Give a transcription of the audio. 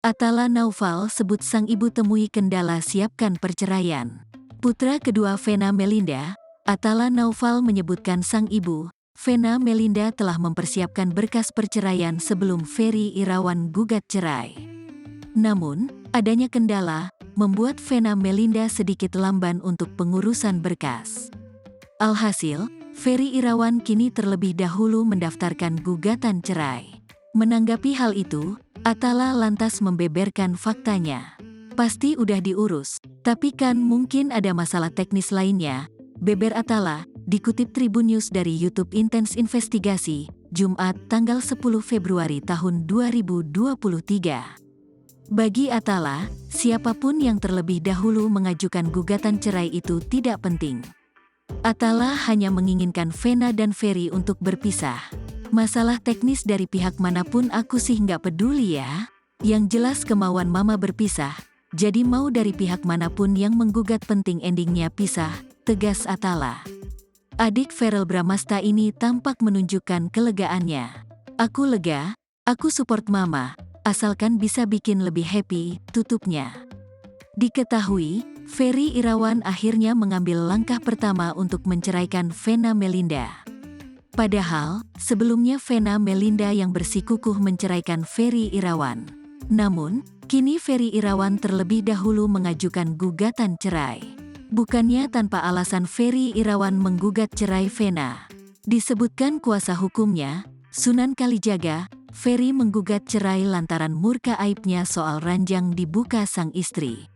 Atala Naufal sebut sang ibu temui kendala siapkan perceraian. Putra kedua Vena Melinda, Atala Naufal menyebutkan sang ibu, Vena Melinda telah mempersiapkan berkas perceraian sebelum Ferry Irawan gugat cerai. Namun, adanya kendala, membuat Vena Melinda sedikit lamban untuk pengurusan berkas. Alhasil, Ferry Irawan kini terlebih dahulu mendaftarkan gugatan cerai. Menanggapi hal itu, Atala lantas membeberkan faktanya. Pasti udah diurus, tapi kan mungkin ada masalah teknis lainnya, beber Atala, dikutip Tribun News dari YouTube Intens Investigasi, Jumat tanggal 10 Februari tahun 2023. Bagi Atala, siapapun yang terlebih dahulu mengajukan gugatan cerai itu tidak penting. Atala hanya menginginkan Vena dan Ferry untuk berpisah. Masalah teknis dari pihak manapun aku sih nggak peduli ya. Yang jelas kemauan mama berpisah, jadi mau dari pihak manapun yang menggugat penting endingnya pisah, tegas Atala. Adik Verrell Bramasta ini tampak menunjukkan kelegaannya. Aku lega, aku support mama, asalkan bisa bikin lebih happy, tutupnya. Diketahui, Ferry Irawan akhirnya mengambil langkah pertama untuk menceraikan Vena Melinda. Padahal, sebelumnya Vena Melinda yang bersikukuh menceraikan Ferry Irawan. Namun, kini Ferry Irawan terlebih dahulu mengajukan gugatan cerai. Bukannya tanpa alasan Ferry Irawan menggugat cerai Vena. Disebutkan kuasa hukumnya, Sunan Kalijaga, Ferry menggugat cerai lantaran murka aibnya soal ranjang dibuka sang istri.